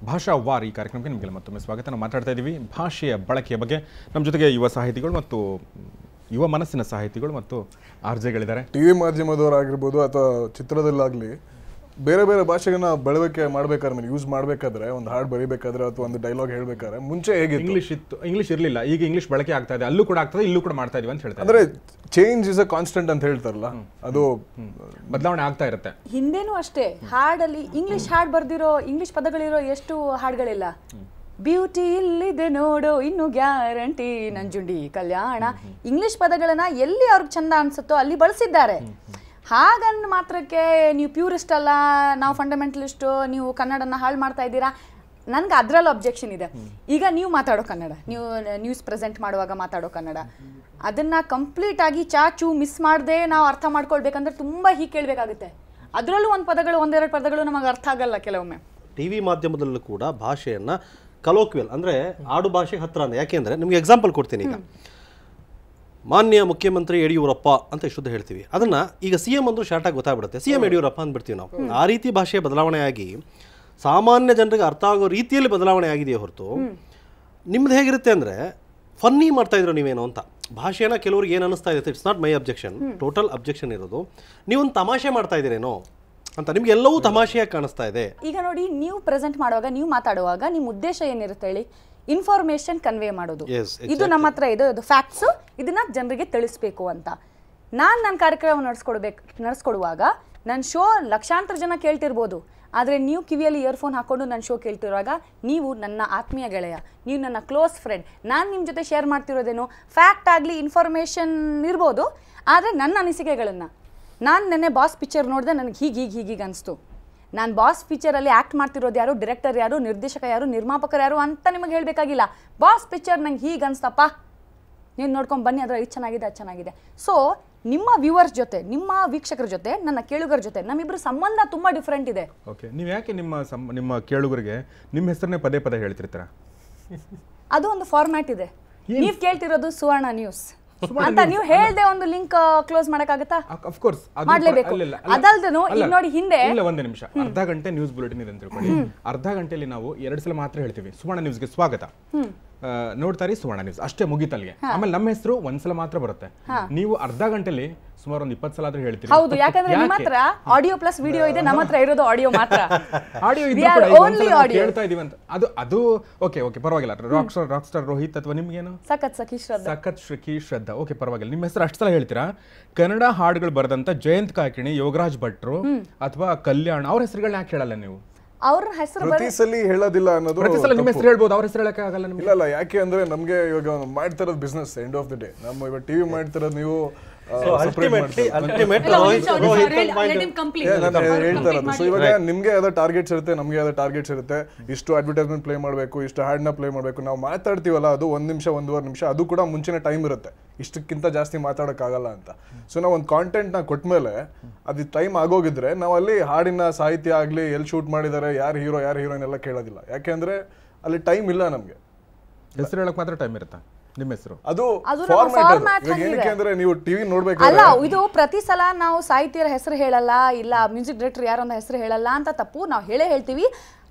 ಭಾಷಾ ವಾರ್ ಈ ಕಾರ್ಯಕ್ರಮಕ್ಕೆ ನಿಮಗೆ ಮತ್ತೊಮ್ಮೆ ಸ್ವಾಗತ. ನಾವು ಮಾತಾಡ್ತಾ ಇದ್ದೀವಿ ಭಾಷೆಯ ಬಳಕೆಯ ಬಗ್ಗೆ. ನಮ್ಮ ಜೊತೆಗೆ ಯುವ ಸಾಹಿತಿಗಳು ಮತ್ತು ಯುವ ಮನಸ್ಸಿನ ಸಾಹಿತಿಗಳು ಮತ್ತು ಆರ್ಜೆಗಳಿದ್ದಾರೆ. ಟಿವಿ ಮಾಧ್ಯಮದವರಾಗಿರ್ಬೋದು ಅಥವಾ ಚಿತ್ರದಲ್ಲಾಗಲಿ ಬೇರೆ ಬೇರೆ ಭಾಷೆಗಳನ್ನ ಬಳಕೆ ಮಾಡಬೇಕಾದ್ರೆ ಯೂಸ್ ಮಾಡಬೇಕಾದ್ರೆ ಒಂದು ಹಾಡು ಬರೀಬೇಕಾದ್ರೆ ಅಥವಾ ಒಂದು ಡೈಲಾಗ್ ಹೇಳಬೇಕಾದ್ರೆ ಮುಂಚೆ ಹೇಗೆ ಇಂಗ್ಲಿಷ್ ಇತ್ತು, ಇಂಗ್ಲಿಷ್ ಇರಲಿಲ್ಲ, ಈಗ ಇಂಗ್ಲಿಷ್ ಬಳಕೆ ಆಗ್ತಾ ಇದೆ, ಅಲ್ಲೂ ಕೂಡ ಆಗ್ತದೆ, ಇಲ್ಲೂ ಕೂಡ ಮಾಡ್ತಾ ಇದೀವಿ ಅಂತ ಹೇಳ್ತಾರೆ. ಅಂದ್ರೆ ಚೇಂಜ್ ಇಸ್ ಅ ಕಾನ್ಸ್ಟೆಂಟ್ ಅಂತ ಹೇಳ್ತಾರಲ್ಲ, ಅದು ಬದಲಾವಣೆ ಆಗ್ತಾ ಇರುತ್ತೆ. ಹಿಂದೇನೂ ಅಷ್ಟೇ ಹಾಡಲ್ಲಿ ಇಂಗ್ಲಿಷ್ ಹಾಡು ಬರ್ದಿರೋ ಇಂಗ್ಲಿಷ್ ಪದಗಳಿರೋ ಎಷ್ಟು ಹಾಡುಗಳಿಲ್ಲ. ಬ್ಯೂಟಿ ಇಲ್ಲಿದೆ ನೋಡೋ ಇನ್ನು ಗ್ಯಾರಂಟಿ ನಂಜುಂಡಿ ಕಲ್ಯಾಣ, ಇಂಗ್ಲಿಷ್ ಪದಗಳನ್ನ ಎಲ್ಲಿ ಅವ್ರಿಗೆ ಚಂದ ಅನ್ಸುತ್ತೋ ಅಲ್ಲಿ ಬಳಸಿದ್ದಾರೆ. ಹಾಗಂದ್ ಮಾತ್ರಕ್ಕೆ ನೀವು ಪ್ಯೂರಿಸ್ಟ್ ಅಲ್ಲ, ನಾವು ಫಂಡಮೆಂಟಲಿಸ್ಟು, ನೀವು ಕನ್ನಡನ ಹಾಳು ಮಾಡ್ತಾ ಇದ್ದೀರಾ, ನನ್ಗೆ ಅದ್ರಲ್ಲಿ ಅಬ್ಜೆಕ್ಷನ್ ಇದೆ. ಈಗ ನೀವು ಮಾತಾಡೋ ಕನ್ನಡ, ನೀವು ನ್ಯೂಸ್ ಪ್ರೆಸೆಂಟ್ ಮಾಡುವಾಗ ಮಾತಾಡೋ ಕನ್ನಡ, ಅದನ್ನ ಕಂಪ್ಲೀಟ್ ಆಗಿ ಚಾಚು ಮಿಸ್ ಮಾಡದೆ ನಾವು ಅರ್ಥ ಮಾಡ್ಕೊಳ್ಬೇಕಂದ್ರೆ ತುಂಬಾ ಹೀಗೆ ಕೇಳಬೇಕಾಗುತ್ತೆ. ಅದರಲ್ಲೂ ಒಂದೆರಡು ಪದಗಳು ನಮಗೆ ಅರ್ಥ ಆಗಲ್ಲ ಕೆಲವೊಮ್ಮೆ. ಟಿವಿ ಮಾಧ್ಯಮದಲ್ಲೂ ಕೂಡ ಭಾಷೆಯನ್ನ ಕಲೋಕ್ವಿಯಲ್ ಅಂದ್ರೆ ಆಡು ಭಾಷೆಗೆ ಹತ್ರ ಅಂದ್ರೆ, ಯಾಕೆಂದ್ರೆ ನಿಮ್ಗೆ ಎಕ್ಸಾಂಪಲ್ ಕೊಡ್ತೀನಿ. ಈಗ ಮಾನ್ಯ ಮುಖ್ಯಮಂತ್ರಿ ಯಡಿಯೂರಪ್ಪ ಅಂತ ಇಷ್ಟೊಂದು ಹೇಳ್ತೀವಿ, ಅದನ್ನ ಈಗ CM ಅಂದ್ರೂ ಶಾರ್ಟಾಗಿ ಗೊತ್ತಾಗ್ಬಿಡುತ್ತೆ, CM ಯಡಿಯೂರಪ್ಪ ಅಂದ್ಬಿಡ್ತೀವಿ ನಾವು. ಆ ರೀತಿ ಭಾಷೆ ಬದಲಾವಣೆ ಆಗಿ ಸಾಮಾನ್ಯ ಜನರಿಗೆ ಅರ್ಥ ಆಗೋ ರೀತಿಯಲ್ಲಿ ಬದಲಾವಣೆ ಆಗಿದೆಯೇ ಹೊರತು ನಿಮ್ದು ಹೇಗಿರುತ್ತೆ ಅಂದರೆ ಫನ್ನಿ ಮಾಡ್ತಾ ಇದ್ರು ನೀವೇನೋ ಅಂತ. ಭಾಷೆನ ಕೆಲವ್ರಿಗೆ ಏನು ಅನಿಸ್ತಾ ಇದೆ, it's not my objection, total objection ಇರೋದು ನೀವೊಂದು ತಮಾಷೆ ಮಾಡ್ತಾ ಇದ್ದೀರೇನೋ ಅಂತ, ನಿಮ್ಗೆ ಎಲ್ಲವೂ ತಮಾಷೆಯಾಗಿ ಕಾಣಿಸ್ತಾ ಇದೆ. ಈಗ ನೋಡಿ, ನೀವು ಪ್ರೆಸೆಂಟ್ ಮಾಡುವಾಗ, ನೀವು ಮಾತಾಡುವಾಗ ನಿಮ್ಮ ಉದ್ದೇಶ ಏನಿರುತ್ತೆ ಹೇಳಿ? ಇನ್ಫಾರ್ಮೇಶನ್ ಕನ್ವೆ ಮಾಡೋದು. ಇದು ನಮ್ಮ ಹತ್ರ ಇದೆ, ಇದು ಫ್ಯಾಕ್ಟ್ಸ್, ಇದನ್ನ ಜನರಿಗೆ ತಿಳಿಸ್ಬೇಕು ಅಂತ. ನನ್ನ ಕಾರ್ಯಕ್ರಮ ನಡೆಸ್ಕೊಡುವಾಗ ನನ್ನ ಶೋ ಲಕ್ಷಾಂತರ ಜನ ಕೇಳ್ತಿರ್ಬೋದು, ಆದರೆ ನೀವು ಕಿವಿಯಲ್ಲಿ ಇಯರ್ಫೋನ್ ಹಾಕೊಂಡು ನನ್ನ ಶೋ ಕೇಳ್ತಿರುವಾಗ ನೀವು ನನ್ನ ಆತ್ಮೀಯ ಗೆಳೆಯ, ನೀವು ನನ್ನ ಕ್ಲೋಸ್ ಫ್ರೆಂಡ್. ನಾನು ನಿಮ್ಮ ಜೊತೆ ಶೇರ್ ಮಾಡ್ತಿರೋದೇನು ಫ್ಯಾಕ್ಟ್ ಆಗಲಿ ಇನ್ಫಾರ್ಮೇಷನ್ ಇರ್ಬೋದು, ಆದರೆ ನನ್ನ ಅನಿಸಿಕೆಗಳನ್ನು, ನಾನು ನೆನ್ನೆ ಬಾಸ್ ಪಿಕ್ಚರ್ ನೋಡಿದೆ, ನನಗೆ ಹೀಗೆ ಅನಿಸ್ತು. ನಾನು ಬಾಸ್ ಪಿಕ್ಚರಲ್ಲಿ ಆ್ಯಕ್ಟ್ ಮಾಡ್ತಿರೋದು ಯಾರು, ಡೈರೆಕ್ಟರ್ ಯಾರು, ನಿರ್ದೇಶಕ ಯಾರು, ನಿರ್ಮಾಪಕರು ಯಾರು ಅಂತ ನಿಮಗೆ ಹೇಳಬೇಕಾಗಿಲ್ಲ. ಬಾಸ್ ಪಿಕ್ಚರ್ ನಂಗೆ ಹೀಗೆ ಅನಿಸ್ತಪ್ಪ, ನೀವು ನೋಡ್ಕೊಂಡು ಬನ್ನಿ, ಅದರ ಇದು ಚೆನ್ನಾಗಿದೆ, ಅದು ಚೆನ್ನಾಗಿದೆ. ಸೊ ನಿಮ್ಮ ವ್ಯೂವರ್ಸ್ ಜೊತೆ, ನಿಮ್ಮ ವೀಕ್ಷಕರ ಜೊತೆ, ನನ್ನ ಕೇಳುಗರ ಜೊತೆ ನಮ್ಮಿಬ್ಬರ ಸಂಬಂಧ ತುಂಬ ಡಿಫ್ರೆಂಟ್ ಇದೆ. ಓಕೆ, ನೀವು ಯಾಕೆ ನಿಮ್ಮ ಕೇಳುಗರಿಗೆ ನಿಮ್ಮ ಹೆಸರನ್ನೇ ಪದೇ ಪದೇ ಹೇಳ್ತಿರ್ತೀರ? ಅದು ಒಂದು ಫಾರ್ಮ್ಯಾಟ್ ಇದೆ. ನೀವು ಕೇಳ್ತಿರೋದು ಸುವರ್ಣ ನ್ಯೂಸ್ ಅಂತ ನೀವು ಹೇಳ್ದೆ ಒಂದು ಲಿಂಕ್ ಕ್ಲೋಸ್ ಮಾಡಕ್ಕಾಗತ್ತಾ? ಆಫ್ ಕೋರ್ಸ್ ಮಾಡ್ಲೇಬೇಕು. ಅದಲ್ದೇನು ಈಗ ನೋಡಿ, ಹಿಂದೆ ಇಲ್ಲ ಒಂದೇ ನಿಮಿಷ, ಅರ್ಧ ಗಂಟೆ ನ್ಯೂಸ್ ಬುಲೆಟಿನ್ ಇದೆ ಅಂತ ತಿಳ್ಕೊಳ್ಳಿ. ಅರ್ಧ ಗಂಟೆಯಲ್ಲಿ ನಾವು 2 ಸಲ ಮಾತ್ರ ಹೇಳ್ತೀವಿ ಸುವರ್ಣ ನ್ಯೂಸ್ಗೆ ಸ್ವಾಗತ, ನೋಡ್ತಾರಿ ಸುವರ್ಣ ನ್ಯೂಸ್, ಅಷ್ಟೇ ಮುಗಿತಲ್ಗೆ. ಆಮೇಲೆ ನಮ್ಮ ಹೆಸರು ಒಂದ್ಸಲ ಮಾತ್ರ ಬರುತ್ತೆ. ನೀವು ಅರ್ಧ ಗಂಟೆಲಿ ಸುಮಾರು ಒಂದು 20 ಸಲ ಆದ್ರೂ ಹೇಳ್ತೀರಿ. ಹೌದು, ಯಾಕಂದ್ರೆ ನಿಮ್ಮ ಹತ್ರ ಆಡಿಯೋ ಪ್ಲಸ್ ವಿಡಿಯೋ ಇದೆ, ನಮ್ಮ ಹತ್ರ ಇರೋದು ಆಡಿಯೋ ಮಾತ್ರ. ಆಡಿಯೋ ಹೇಳ್ತಾ ಇದೀವಿ ಅಂತ ಅದು ಓಕೆ ಪರವಾಗಿಲ್ಲ. ರಾಕ್ ಸ್ಟಾರ್ ರೋಹಿತ್ ಅಥವಾ ನಿಮ್ಗೇನು ಸಖತ್ ಶ್ರೀ ಶ್ರದ್ಧಾ, ಓಕೆ ಪರವಾಗಿಲ್ಲ. ನಿಮ್ಮ ಹೆಸರು ಅಷ್ಟು ಸಲ ಹೇಳ್ತೀರಾ. ಕನ್ನಡ ಹಾಡುಗಳು ಬರೆದಂತ ಜಯಂತ್ ಕಾಕಿಣಿ, ಯೋಗರಾಜ್ ಭಟ್ರು ಅಥವಾ ಕಲ್ಯಾಣ್, ಅವ್ರ ಹೆಸರುಗಳನ್ನ ಯಾಕೆ ಹೇಳಲ್ಲ ನೀವು? ಅವ್ರ ಹೆಸರು ಪ್ರತಿ ಸಲ ಹೇಳೋದಿಲ್ಲ ಅನ್ನೋದು. ಪ್ರತಿ ಸಲ ನಿಮ್ಮ ಹೆಸರು ಹೇಳ್ಬೋದು, ಅವ್ರ ಹೆಸರು ಹೇಳಕ್ಕೆ ಆಗಲ್ಲ ನಿಮ್ಗೆ? ಇಲ್ಲ, ಯಾಕೆ ಅಂದ್ರೆ ನಮ್ಗೆ ಇವಾಗ ಮಾಡ್ತಿರೋದು business, end of the day ನಮ್ಮ ಇವಾಗ ಟಿವಿ ಮಾಡ್ತಿರೋದು ನೀವು ಹೇಳ್ತಾರದು. ಸೊ ಇವಾಗ ನಿಮ್ಗೆ ಯಾವ್ದೋ ಟಾರ್ಗೆಟ್ಸ್ ಇರುತ್ತೆ, ನಮ್ಗೆ ಯಾವ್ದೋ ಟಾರ್ಗೆಟ್ಸ್ ಇರುತ್ತೆ. ಇಷ್ಟು ಅಡ್ವರ್ಟೈಸ್ಮೆಂಟ್ ಪ್ಲೇ ಮಾಡಬೇಕು, ಇಷ್ಟು ಹಾಡನ್ನ ಪ್ಲೇ ಮಾಡಬೇಕು. ನಾವು ಮಾತಾಡ್ತೀವಲ್ಲ, ಅದು 1 ನಿಮಿಷ 1.5 ನಿಮಿಷ, ಅದು ಕೂಡ ಮುಂಚಿನ ಟೈಮ್ ಇರುತ್ತೆ, ಇಷ್ಟಕ್ಕಿಂತ ಜಾಸ್ತಿ ಮಾತಾಡೋಕ್ಕಾಗಲ್ಲ ಅಂತ. ಸೊ ನಾವು ಒಂದು ಕಾಂಟೆಂಟ್ನ ಕೊಟ್ಮೇಲೆ ಅದು ಟೈಮ್ ಆಗೋಗಿದ್ರೆ ನಾವು ಅಲ್ಲಿ ಹಾಡಿನ ಸಾಹಿತ್ಯ ಆಗಲಿ, ಎಲ್ಲಿ ಶೂಟ್ ಮಾಡಿದ್ದಾರೆ, ಯಾರು ಹೀರೋ ಯಾರು ಹೀರೋಯಿನ್ ಎಲ್ಲ ಕೇಳೋದಿಲ್ಲ. ಯಾಕೆಂದ್ರೆ ಅಲ್ಲಿ ಟೈಮ್ ಇಲ್ಲ ನಮ್ಗೆ. ಹೆಸರು ಹೇಳಕ್ ಮಾತ್ರ ಟೈಮ್ ಇರುತ್ತಾ? ನಿಮ್ಮ ಹೆಸರು ಅದು ಫಾರ್ಮ್ಯಾಟ್ ಏನಕ್ಕೆ ಅಂದ್ರೆ ನೀವು ಟಿವಿ ನೋಡ್ಬೇಕು ಅಲ್ಲ. ಇದು ಪ್ರತಿ ಸಲ ನಾವು ಸಾಹಿತ್ಯರ ಹೆಸರು ಹೇಳಲ್ಲ, ಇಲ್ಲ ಮ್ಯೂಸಿಕ್ ಡೈರೆಕ್ಟರ್ ಯಾರು ಅಂತ ಹೆಸರು ಹೇಳಲ್ಲ ಅಂತ ತಪ್ಪು. ನಾವು ಹೇಳ್ತೀವಿ.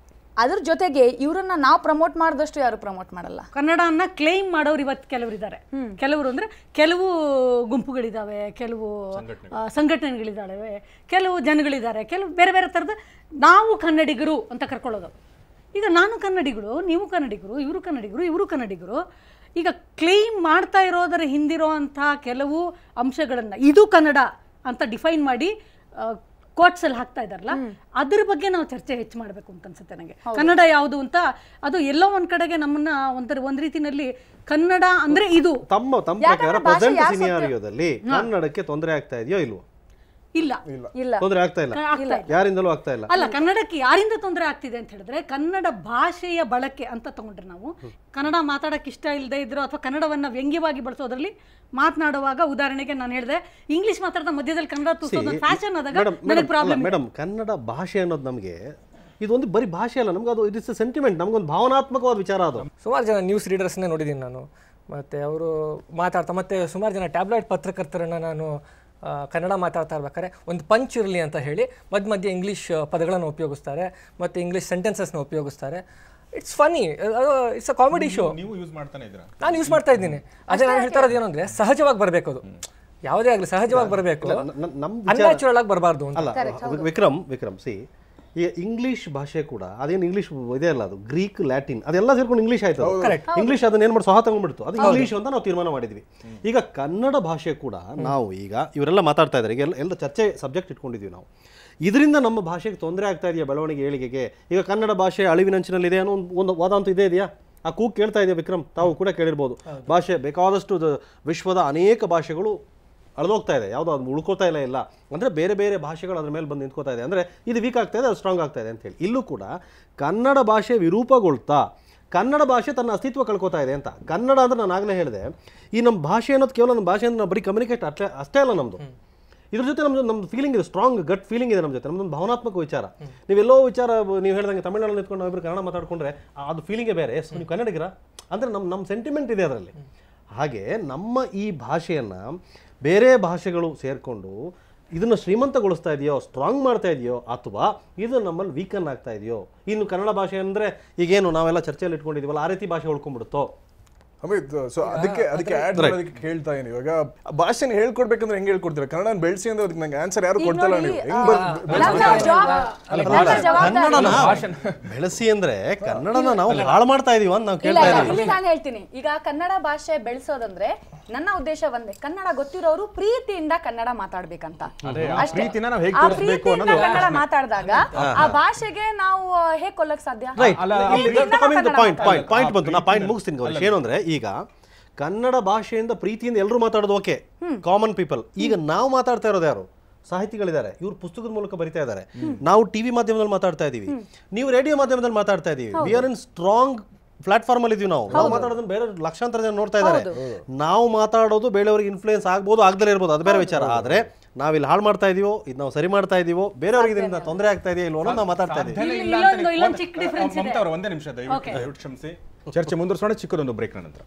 ಅದ್ರ ಜೊತೆಗೆ ಇವರನ್ನ ನಾವು ಪ್ರಮೋಟ್ ಮಾಡಿದಷ್ಟು ಯಾರು ಪ್ರಮೋಟ್ ಮಾಡಲ್ಲ. ಕನ್ನಡನ ಕ್ಲೈಮ್ ಮಾಡೋರು ಇವತ್ತು ಕೆಲವರು ಇದ್ದಾರೆ. ಕೆಲವರು ಅಂದ್ರೆ ಕೆಲವು ಗುಂಪುಗಳಿದ್ದಾವೆ, ಕೆಲವು ಸಂಘಟನೆಗಳಿದ್ದಾವೆ, ಕೆಲವು ಜನಗಳಿದ್ದಾರೆ, ಕೆಲವು ಬೇರೆ ಬೇರೆ ಥರದ ನಾವು ಕನ್ನಡಿಗರು ಅಂತ ಕರ್ಕೊಳ್ಳೋದು. ಈಗ ನಾನು ಕನ್ನಡಿಗರು, ನೀವು ಕನ್ನಡಿಗರು, ಇವರು ಕನ್ನಡಿಗರು, ಇವರು ಕನ್ನಡಿಗರು. ಈಗ ಕ್ಲೈಮ್ ಮಾಡ್ತಾ ಇರೋದರ ಹಿಂದಿರೋ ಅಂಥ ಕೆಲವು ಅಂಶಗಳನ್ನು ಇದು ಕನ್ನಡ ಅಂತ ಡಿಫೈನ್ ಮಾಡಿ ಕೋಟ್ಸಲ್ಲಿ ಹಾಕ್ತಾ ಇದ್ದಾರಲ್ಲ, ಅದ್ರ ಬಗ್ಗೆ ನಾವು ಚರ್ಚೆ ಹೆಚ್ಚು ಮಾಡಬೇಕು ಅಂತ ಅನ್ಸುತ್ತೆ ನನಗೆ. ಕನ್ನಡ ಯಾವುದು ಅಂತ, ಅದು ಎಲ್ಲೋ ಒಂದ್ ಕಡೆಗೆ ನಮ್ಮನ್ನ ಒಂದ್ ರೀತಿನಲ್ಲಿ ಕನ್ನಡ ಅಂದ್ರೆ ಇದು ತಮ್ಮ ಪ್ರಕಾರ ಪ್ರೆಸೆಂಟ್ ಸಿನಾರಿಯೋದಲ್ಲಿ ಕನ್ನಡಕ್ಕೆ ತೊಂದರೆ ಆಗ್ತಾ ಇದೆಯೋ ಇಲ್ವೋ? ಇಲ್ಲ, ತೊಂದರೆ ಆಗ್ತಾ ಇಲ್ಲ, ಯಾರಿಂದಲೂ ಆಗ್ತಾ ಇಲ್ಲ. ಅಲ್ಲ, ಕನ್ನಡಕ್ಕೆ ಯಾರಿಂದ ತೊಂದರೆ ಆಗ್ತಿದೆ ಅಂತ ಹೇಳಿದ್ರೆ ಕನ್ನಡ ಭಾಷೆಯ ಬಳಕೆ ಅಂತ ತಗೊಂಡ್ರೆ, ನಾವು ಕನ್ನಡ ಮಾತಾಡಕ್ಕೆ ಇಷ್ಟ ಇಲ್ಲದೆ ಇದ್ರು ಅಥವಾ ಕನ್ನಡವನ್ನ ವ್ಯಂಗ್ಯವಾಗಿ ಬಳಸೋದ್ರಲ್ಲಿ ಮಾತನಾಡುವಾಗ, ಉದಾಹರಣೆಗೆ ನಾನು ಹೇಳಿದೆ ಇಂಗ್ಲಿಷ್ ಮಾತಾಡ್ತಾ ಮಧ್ಯದಲ್ಲಿ ಕನ್ನಡ ತೂಸೋದು ಫ್ಯಾಷನ್ ಆದಾಗ ನನಗೆ ಪ್ರಾಬ್ಲಮ್. ಮೇಡಮ್, ಕನ್ನಡ ಭಾಷೆ ಅನ್ನೋದು ನಮಗೆ ಇದೊಂದು ಬರೀ ಭಾಷೆ ಅಲ್ಲ, ನಮ್ಗೆ ಅದು ಇಟ್ ಇಸ್ ಸೆಂಟಿಮೆಂಟ್, ನಮ್ಗೊಂದು ಭಾವನಾತ್ಮಕವಾದ ವಿಚಾರ. ಅದು ಸುಮಾರು ಜನ ನ್ಯೂಸ್ ರೀಡರ್ಸ್ನೇ ನೋಡಿದ್ದೀನಿ ನಾನು, ಮತ್ತು ಅವರು ಮಾತಾಡ್ತಾ, ಮತ್ತು ಸುಮಾರು ಜನ ಟ್ಯಾಬ್ಲಾಯ್ಡ್ ಪತ್ರಕರ್ತರನ್ನು ನಾನು ಕನ್ನಡ ಮಾತಾಡ್ತಾ ಇರ್ಬೇಕಾದ್ರೆ ಒಂದು ಪಂಚ್ ಇರಲಿ ಅಂತ ಹೇಳಿ ಮಧ್ಯ ಮಧ್ಯೆ ಇಂಗ್ಲೀಷ್ ಪದಗಳನ್ನು ಉಪಯೋಗಿಸ್ತಾರೆ ಮತ್ತು ಇಂಗ್ಲೀಷ್ ಸೆಂಟೆನ್ಸಸ್ನ ಉಪಯೋಗಿಸ್ತಾರೆ. It's funny, it's a comedy show. ನೀವು ಯೂಸ್ ಮಾಡ್ತಾನೆ ಇದ್ದೀರಾ? ನಾನು ಯೂಸ್ ಮಾಡ್ತಾ ಇದ್ದೀನಿ. ಅದೇ ನಾನು ಹೇಳ್ತಾ ಇರೋದು ಏನು ಅಂದರೆ ಸಹಜವಾಗಿ ಬರಬೇಕು, ಅದು ಯಾವುದೇ ಆಗಲಿ ಸಹಜವಾಗಿ ಬರಬೇಕು, ಅನ್ಯಾಚುರಲ್ ಆಗಿ ಬರಬಾರ್ದು ಅಂತ. ಅಲ್ಲ ವಿಕ್ರಮ್ ಸಿ ಈ ಇಂಗ್ಲಿಷ್ ಭಾಷೆ ಕೂಡ ಅದೇನು ಇಂಗ್ಲಿಷ್ ಇದೆ ಅಲ್ಲ, ಅದು ಗ್ರೀಕ್ ಲ್ಯಾಟಿನ್ ಅದೆಲ್ಲ ಸೇರ್ಕೊಂಡು ಇಂಗ್ಲಿಷ್ ಆಯ್ತು. ಇಂಗ್ಲಿಷ್ ಅದನ್ನ ಏನ್ ಮಾಡಿ ಸಹ ತಗೊಂಡ್ಬಿಡ್ತು, ಅದು ಇಂಗ್ಲಿಷ್ ಅಂತ ನಾವು ತೀರ್ಮಾನ ಮಾಡಿದ್ವಿ. ಈಗ ಕನ್ನಡ ಭಾಷೆ ಕೂಡ ನಾವು ಈಗ ಇವರೆಲ್ಲ ಮಾತಾಡ್ತಾ ಇದ್ದಾರೆ, ಈಗ ಎಲ್ಲ ಚರ್ಚೆ ಸಬ್ಜೆಕ್ಟ್ ಇಟ್ಕೊಂಡಿದ್ವಿ ನಾವು. ಇದರಿಂದ ನಮ್ಮ ಭಾಷೆಗೆ ತೊಂದರೆ ಆಗ್ತಾ ಇದೆಯಾ ಬೆಳವಣಿಗೆ ಏಳಿಗೆಗೆ? ಈಗ ಕನ್ನಡ ಭಾಷೆ ಅಳಿವಿನಂಚಿನಲ್ಲಿದೆ ಅನ್ನೋ ಒಂದು ವಾದ ಅಂತೂ ಇದೇ ಇದೆಯಾ? ಆ ಕೂಗ್ ಕೇಳ್ತಾ ಇದೆಯಾ ವಿಕ್ರಮ್? ತಾವು ಕೂಡ ಕೇಳಿರ್ಬೋದು. ಭಾಷೆ ಬೇಕಾದಷ್ಟು ವಿಶ್ವದ ಅನೇಕ ಭಾಷೆಗಳು ಅಳದೋಗ್ತಾ ಇದೆ, ಯಾವುದೋ ಅದು ಉಳ್ಕೋತಾ ಇಲ್ಲ ಅಂದರೆ ಬೇರೆ ಬೇರೆ ಭಾಷೆಗಳು ಅದ್ರ ಮೇಲೆ ಬಂದು ನಿಂತ್ಕೋತಾ ಇದೆ, ಅಂದರೆ ಇದು ವೀಕ್ ಆಗ್ತಾ ಇದೆ, ಅದು ಸ್ಟ್ರಾಂಗ್ ಆಗ್ತಾ ಇದೆ ಅಂತೇಳಿ. ಇಲ್ಲೂ ಕೂಡ ಕನ್ನಡ ಭಾಷೆ ವಿರೂಪಗೊಳ್ತಾ ಕನ್ನಡ ಭಾಷೆ ತನ್ನ ಅಸ್ತಿತ್ವ ಕಳ್ಕೊತಾ ಇದೆ ಅಂತ. ಕನ್ನಡ ಅಂದರೆ ನಾನು ಆಗಲೇ ಹೇಳಿದೆ, ಈ ನಮ್ಮ ಭಾಷೆ ಅನ್ನೋದು ಕೇವಲ ನಮ್ಮ ಭಾಷೆ ಅಂದರೆ ಬರೀ ಕಮ್ಯುನಿಕೇಟ್ ಅಷ್ಟೇ ಅಲ್ಲ ನಮ್ಮದು. ಇದ್ರ ಜೊತೆ ನಮ್ಮದು ಫೀಲಿಂಗ್ ಇದೆ, ಸ್ಟ್ರಾಂಗ್ ಗಟ್ ಫೀಲಿಂಗ್ ಇದೆ ನಮ್ಮ ಜೊತೆ, ನಮ್ಮದೊಂದು ಭಾವನಾತ್ಮಕ ವಿಚಾರ. ನೀವೆಲ್ಲೋ ವಿಚಾರ ನೀವು ಹೇಳ್ದಂಗೆ ತಮಿಳ್ನಾಡಲ್ಲಿ ನಿಂತ್ಕೊಂಡು ನಾವಿಬ್ಬರು ಕನ್ನಡ ಮಾತಾಡ್ಕೊಂಡ್ರೆ ಅದು ಫೀಲಿಂಗೇ ಬೇರೆ. ನೀವು ಕನ್ನಡಿಗರ ಅಂದರೆ ನಮ್ಮ ಸೆಂಟಿಮೆಂಟ್ ಇದೆ ಅದರಲ್ಲಿ. ಹಾಗೆ ನಮ್ಮ ಈ ಭಾಷೆಯನ್ನು ಬೇರೆ ಭಾಷೆಗಳು ಸೇರಿಕೊಂಡು ಇದನ್ನು ಶ್ರೀಮಂತಗೊಳಿಸ್ತಾ ಇದೆಯೋ, ಸ್ಟ್ರಾಂಗ್ ಮಾಡ್ತಾ ಇದೆಯೋ, ಅಥವಾ ಇದು ನಮ್ಮಲ್ಲಿ ವೀಕನ್ ಆಗ್ತಾ ಇದೆಯೋ? ಇನ್ನು ಕನ್ನಡ ಭಾಷೆ ಅಂದರೆ ಈಗೇನು ನಾವೆಲ್ಲ ಚರ್ಚೆಯಲ್ಲಿ ಇಟ್ಕೊಂಡಿದ್ದೀವಲ್ಲ ಆ ರೀತಿ ಭಾಷೆ ಉಳ್ಕೊಂಡ್ಬಿಡುತ್ತೋ? ಅಮಿತ್, ಸೊ ಅದಕ್ಕೆ ಆಡ್ ಮಾಡೋದಕ್ಕೆ ಕೇಳ್ತಾ ಇದೀನಿ. ಇವಾಗ ಭಾಷೆನ ಹೇಳ್ಕೊಡ್ಬೇಕಂದ್ರೆ ಹೆಂಗ್ ಹೇಳ್ಕೊಡ್ತೀರಾ? ಕನ್ನಡ ಬೆಳೆಸಿ ಅಂದ್ರೆ ಅದಕ್ಕೆ ನಂಗೆ ಆನ್ಸರ್ ಯಾರು ಕೊಡ್ತಲ್ಲ. ನೀವು ಕನ್ನಡನ ಬೆಳೆಸಿ ಅಂದ್ರೆ ಕನ್ನಡನ ನಾವು ಹಾಳು ಮಾಡ್ತಾ ಇದೀವಿ ಅಂತ ನಾವು ಕೇಳ್ತಾ ಇದೀವಿ. ನಾನು ಹೇಳ್ತೀನಿ, ಈಗ ಕನ್ನಡ ಭಾಷೆ ಬೆಳೆಸೋದಂದ್ರೆ ನನ್ನ ಉದ್ದೇಶ ಒಂದೇ, ಕನ್ನಡ ಗೊತ್ತಿರೋರು ಪ್ರೀತಿಯಿಂದ ಕನ್ನಡ ಮಾತಾಡ್ಬೇಕಂತ. ಕನ್ನಡ ಮಾತಾಡಿದಾಗ ಆ ಭಾಷೆಗೆ ನಾವು ಹೇಗೆ ಕೊಲ್ಲಕ್ ಸಾಧ್ಯ? ಪಾಯಿಂಟ್ ಬಂತು, ನಾ ಪಾಯಿಂಟ್ ಮುಗಿಸ್ತೀನಿ ಗೌರೀಶ್. ಏನು ಅಂದ್ರೆ ಈಗ ಕನ್ನಡ ಭಾಷೆಯಿಂದ ಪ್ರೀತಿಯಿಂದ ಎಲ್ಲರೂ ಮಾತಾಡೋದು ಓಕೆ, ಕಾಮನ್ ಪೀಪಲ್. ಈಗ ನಾವು ಮಾತಾಡ್ತಾ ಇರೋದು ಯಾರು? ಸಾಹಿತಿಗಳಿದ್ದಾರೆ, ಇವ್ರು ಪುಸ್ತಕದ ಮೂಲಕ ಬರಿತಾ ಇದ್ದಾರೆ. ನಾವು ಟಿವಿ ಮಾಧ್ಯಮದಲ್ಲಿ ಮಾತಾಡ್ತಾ ಇದೀವಿ, ನೀವು ರೇಡಿಯೋ ಮಾಧ್ಯಮದಲ್ಲಿ ಮಾತಾಡ್ತಾ ಇದೀವಿ. We are in strong platform ಅಲ್ಲಿ ಇದೀವಿ. ನಾವು ಮಾತಾಡೋದನ್ನ ಬೇರೆ ಲಕ್ಷಾಂತರ ಜನ ನೋಡ್ತಾ ಇದ್ದಾರೆ. ನಾವು ಮಾತಾಡೋದು ಬೇರೆಯವ್ರಿಗೆ ಇನ್ಫ್ಲೂಯೆನ್ಸ್ ಆಗ್ಬೋದು, ಆಗದೇ ಇರ್ಬೋದು, ಅದು ಬೇರೆ ವಿಚಾರ. ಆದ್ರೆ ನಾವಿಲ್ಲಿ ಹಾಳು ಮಾಡ್ತಾ ಇದೀವೋ, ಇದು ನಾವು ಸರಿ ಮಾಡ್ತಾ ಇದೀವೋ, ಬೇರೆಯವ್ರಿಗೆ ಇದರಿಂದ ತೊಂದರೆ ಆಗ್ತಾ ಇದೆಯೋ ಇಲ್ವೋ ನಾವು ಮಾತಾಡ್ತಾ ಇದೀವಿ. ಒಂದೇ ನಿಮಿಷ ದಯವಿಟ್ಟು ಕ್ಷಮಿಸಿ. ಚರ್ಚೆ ಮುಂದುವರಿಸೋಣ ಚಿಕ್ಕದೊಂದು ಬ್ರೇಕ್ ನಂತರ.